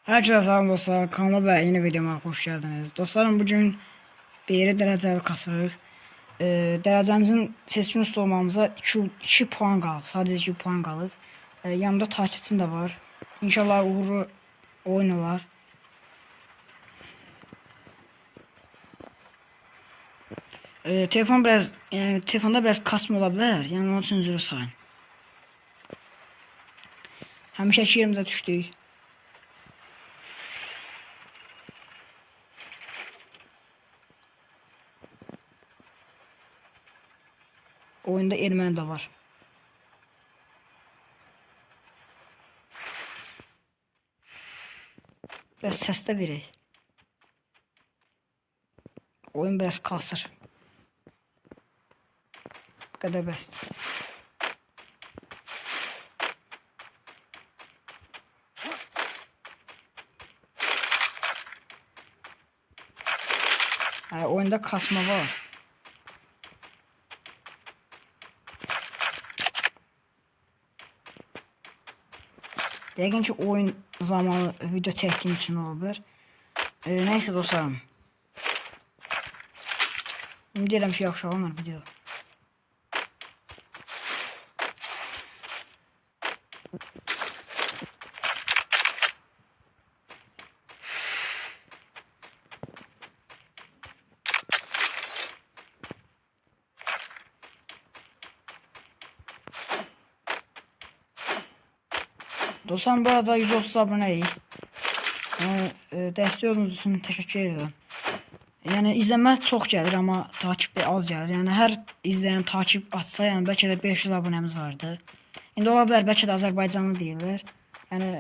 Herkese selam dostlar. Kanalıma ve yeni videoma hoş geldiniz. Dostlarım bugün bir dereceli kasırıq. Derecemizin seçkin üstü olmamıza 2 puan qalıb. Sadece 2 puan qalıb. Yanımda takipçim de var. İnşallah uğurlu oyun olar. Telefonda biraz kasma ola bilər. Yəni onun üçün üzr sayın. Həmişəki yerimizə düşdük. Oyunda erməni də var. Biraz səs də verək. Oyun biraz kasır. Bu kadar bəs. Oyunda kasma var. Yəqin ki oyun zamanı video çəkdiyim üçün olabilir. Neyse dostlarım. Ümid edirəm ki yaxşı olar video. Dostlarım bu arada 130 aboneyik. Dəstək olduğunuz üçün təşəkkür edirəm. Yəni izləmə çox gəlir, amma takip az gəlir. Yəni hər izləyən takip atsa, yəni bəlkə də 500 abunəmiz vardı. İndi ola bilər bəlkə də Azərbaycanlı deyirlər. Yəni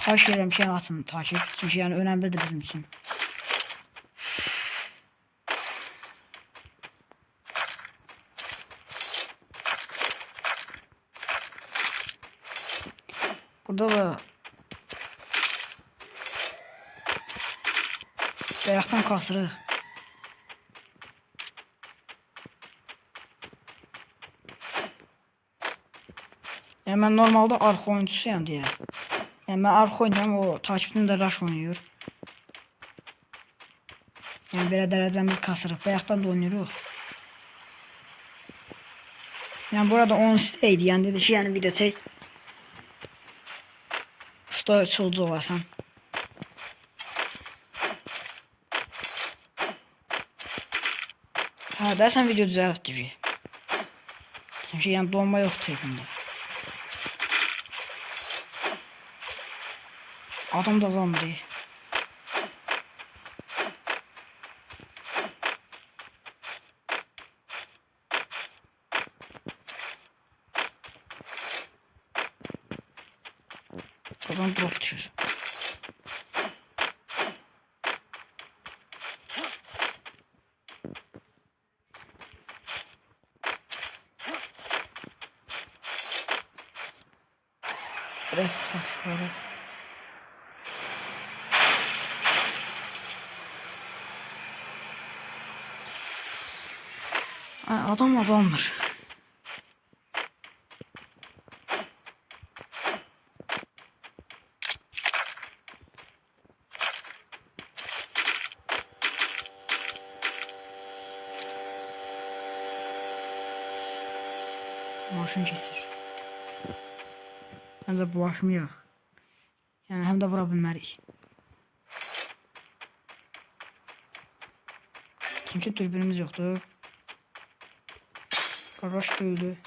xahiş edirəm ki, yəni atın takip, çünki yəni önəmlidir bizim üçün. Burada da bayaqdan kasırıq. Yəni mən normalda arxa oyunçusuyam deyə. Yəni mən arxa oynayıram, o takipçim də rush oynayır. Yəni belə dərəcəmiz kasırıq. Bayaqdan da oynayırıq. Yəni burada 10 istəydi. Yəni dedi ki, yəni video çək. Usta çolcu olasan. Dersen video düzeltici. Çünkü yani donma yok telefonda. Adam da zombi. Adam drop düşür. Biraz saçmalı. Adam azalmır. Maşın keçir. Hem de bulaşmayaq. Yani hem de vura bilmərik. Çünkü dürbünümüz yoktu. Qardaş döydü.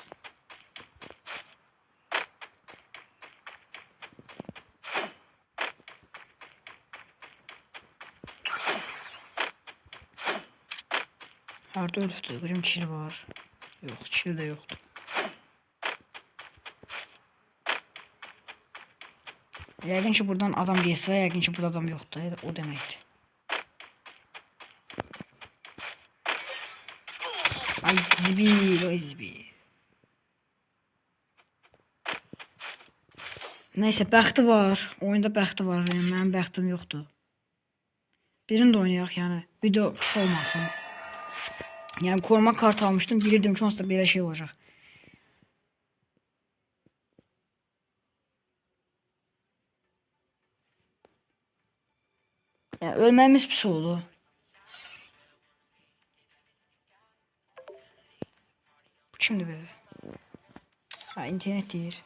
Harda ölübdü? Qırım kişi var. Yok, kişi de yoktu. Yəqin ki buradan adam gəlsə, yəqin ki burada adam yoxdur. O deməkdir. Ay zibil, o zibil. Neyse bəxti var. Oyunda bəxti var. Yəni mənim bəxtim yoxdur. Birini də oynayaq yəni. Video qısa olmasın. Yəni koruma kart almışdım. Bilirdim ki onsuz da belə şey olacaq. Yəni ölməyimiz pis oldu. Bu kimdir belə? Ha, internet deyir.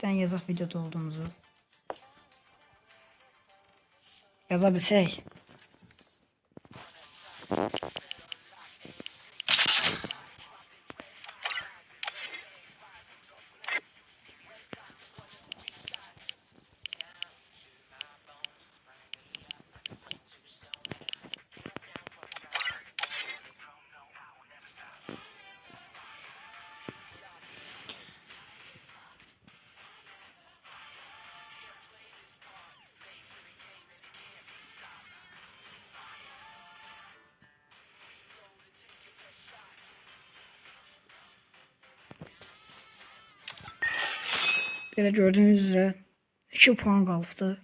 Dən yazaq videoda olduğumuzu. Yaza bilsək. Belə gördüğünüz üzere 2 puan qalıbdı.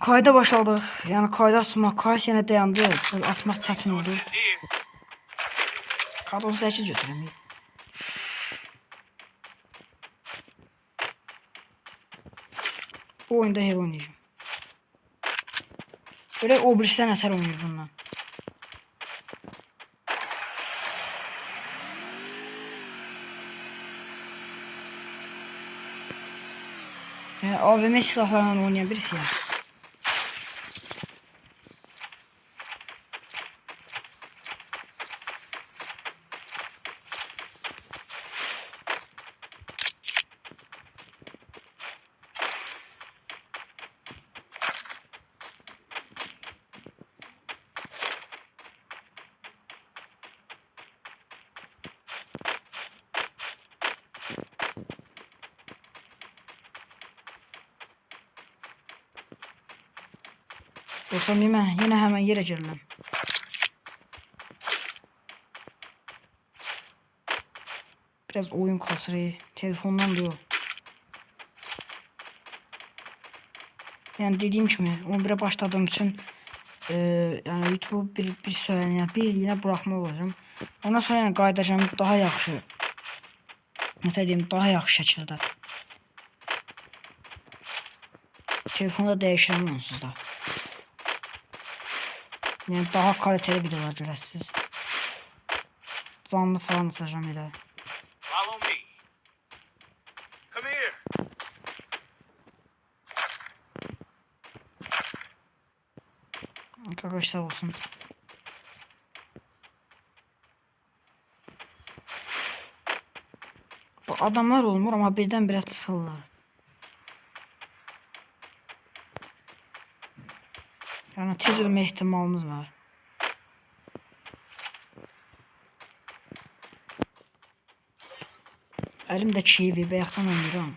Kayda başladıq. Yəni kayda açmaq, kays yenə dayandı. Açmaq çətin oldu. Kod 18 götürəm. Bu oyunda hero oynayacağım. Böyle o birisinden eser oynuyor bundan. Yani AVM silahlarla oynayan birisi ya. Dostum yine hemen yere geldim. Biraz oyun kasırı telefondan diyor. Yani dediğim gibi 11'e başladığım için yani YouTube bir söylen yani bir yine bırakma olacağım. Ondan sonra yani qayıdacağım daha yaxşı. Nə deyim, daha yaxşı şəkildə. Telefonda dəyişirəm onsuz da. Yani daha kaliteli videolar görəsiniz. Canlı falan açacağım elə. Qaqaş sağ olsun. Bu adamlar olmur ama birdən-birə çıxırlar. Yani tez ölmə ihtimalımız var. Əlimdə kivi bayaqdan oynayıram.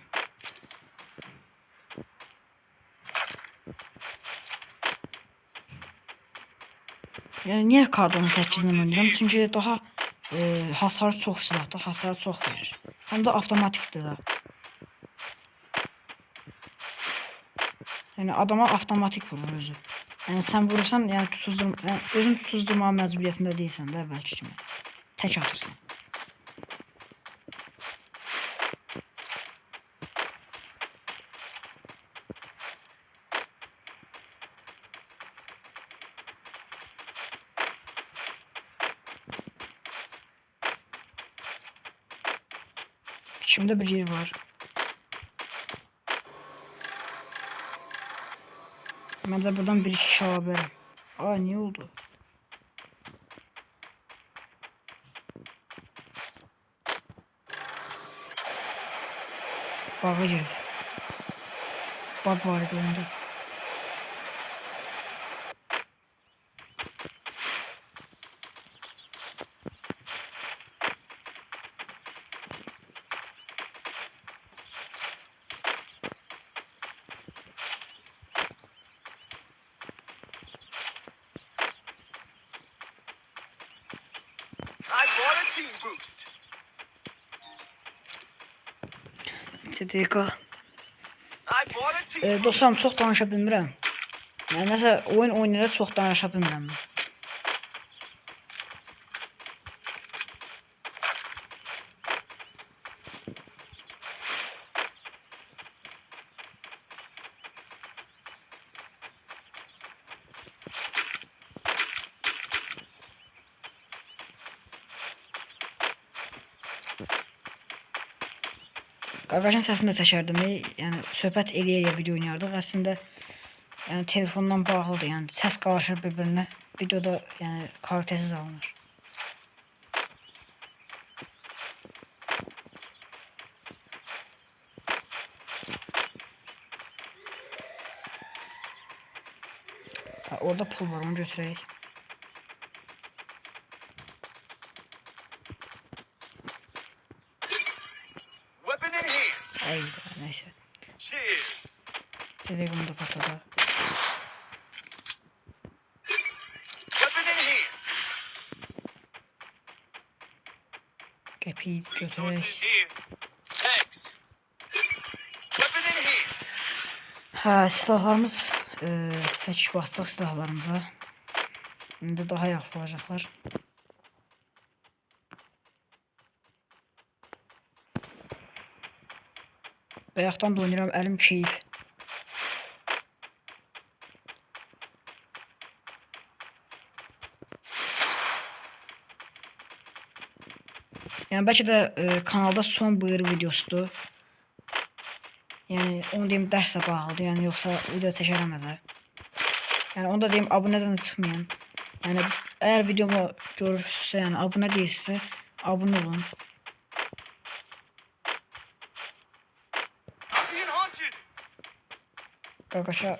Yani niye kard 18'den oynayıram? Çünkü daha hasarı çox silahda, hasarı çox verir. Hem de avtomatikdir da. Yani adama avtomatik vurur özü. Yani sen vurursan yani özün tutuzdurma məcburiyyətində deyilsən də əvvəlki kimi. Tək atırsan. Şimdi bir yer var. Bence buradan bir iki kişi alabilirim. Aa niye oldu? Baga gir. Bug var oyunda. TDK. Dostlarım çox danışa bilmirəm. Yəni nəsə oyun oynayanda çox danışa bilmirəm mən. Qardaşın səsini də çəkərdim. Yəni söhbət eləyə video oynayardıq. Əslində yəni telefondan bağlıdır. Yəni səs qarışır bir-birinə. Videoda yəni kalitəsiz alınır. Orada pul var, onu götürək. Ay, neyse. Direkt bunu da patladı. Kepi götürək. Hə, silahlarımız çəkiş bastıq silahlarımıza. İndi daha yaxşı olacaqlar. Bayaqdan da oynayıram, əlim keyif. Yəni bəlkə də kanalda son buyur videosudur. Yəni onu deyim dərslə bağlıdır, yəni yoxsa video çəkərəm elə. Yəni onu da deyim abunədən də çıxmayın. Yəni əgər videomu görürsünüzsə, yəni abunə deyilsə, abunə olun. Qardaşa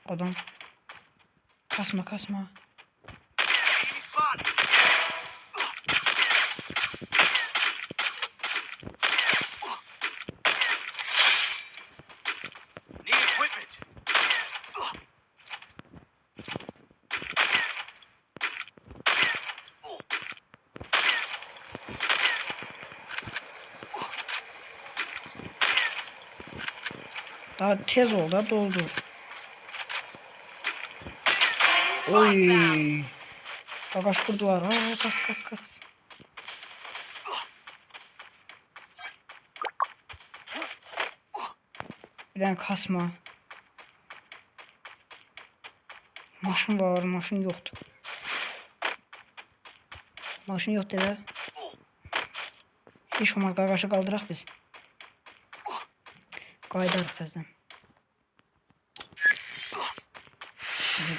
adam kasma. Daha tez ol da doldur. Oy. Bagaş kurdular. Kaç. Bir tane kasma. Maşın var, maşın yoktu. Maşın yok dedi. Hiç olmaz, qardaşı qaldıraq biz. Qaydarıq təzdən.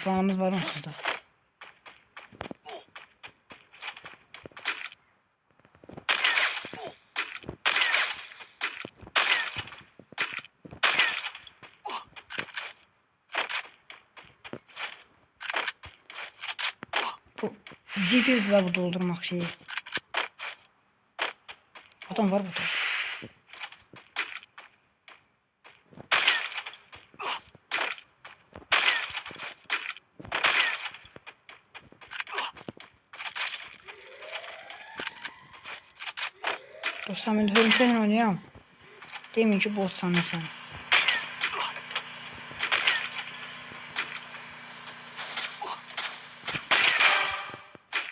Canımız var onsuz da. Bu zibil de bu doldurmak şeyi. Adam var burada. Dostlar ben hörümçəklə oynayıram. Demin ki botsan sen.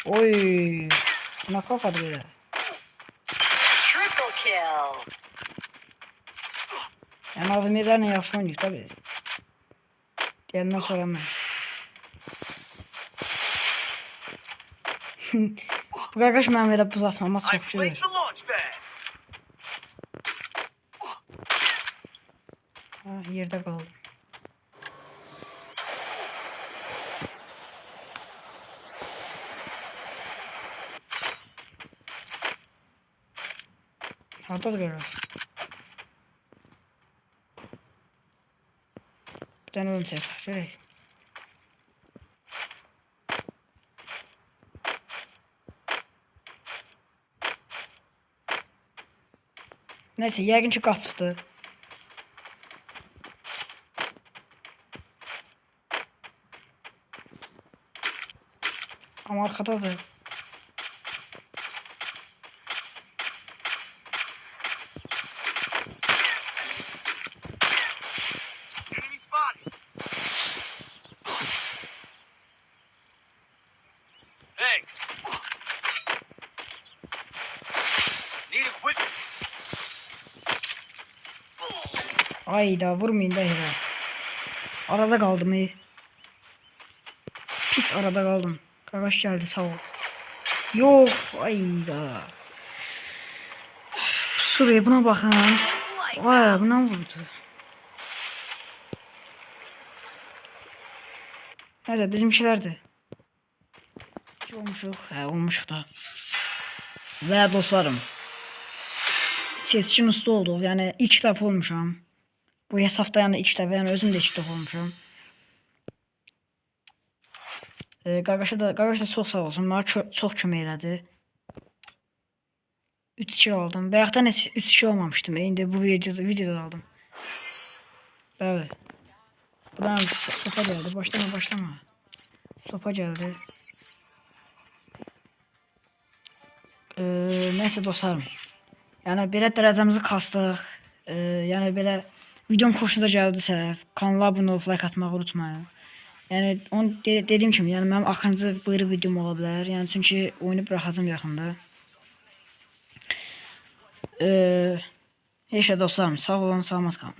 Oy. Buna kafadı böyle. Triple kill. Yani AVM'lerle yaxşı oynayıq da biz. Diğerinden sonra ben. Bu qardaş mən belə buz atmama çox gülər. Yerdə qaldım. Hardadır qardaş? Bir dənə ölüm çək. Görək. Neyse yəqin ki qaçıbdı. Amma arxadadır. Enemy spotted. Thanks. Need equipment. Ayda vurmayın da hele. Arada kaldım iyi. Pis arada kaldım. Kardeş geldi sağ ol. Yok ayda. Suriye buna bakın. Vay buna vurdu. Neyse bizimkilerdi. Olmuşuq. Hə olmuşuq da. Və dostlarım. Seçkin usta olduq. Yəni ilk dəfə olmuşam. Bu hesabda yəni ilk dəfə, yəni özüm də ilk dəfə olmuşam. Qardaş da çox sağ olsun. Mənə çox kömək elədi. 3-2 aldım. Bayaqdan heç 3-2 olmamışdım. İndi bu videoda aldım. Bəli. Buradan sopa gəldi. Başlama. Sopa gəldi. Neyse dostlarım. Yəni belə dərəcəmizi kastıq. Yəni belə videom xoşunuza gəldisə, kanala abunə olub like atmağı unutmayın. Yəni onu dediyim kimi, yəni mənim axırıncı buyruq videom ola bilər. Yəni çünki oyunu buraxacağam yaxında. Heç dostlarım, sağ olun, salamat qalın.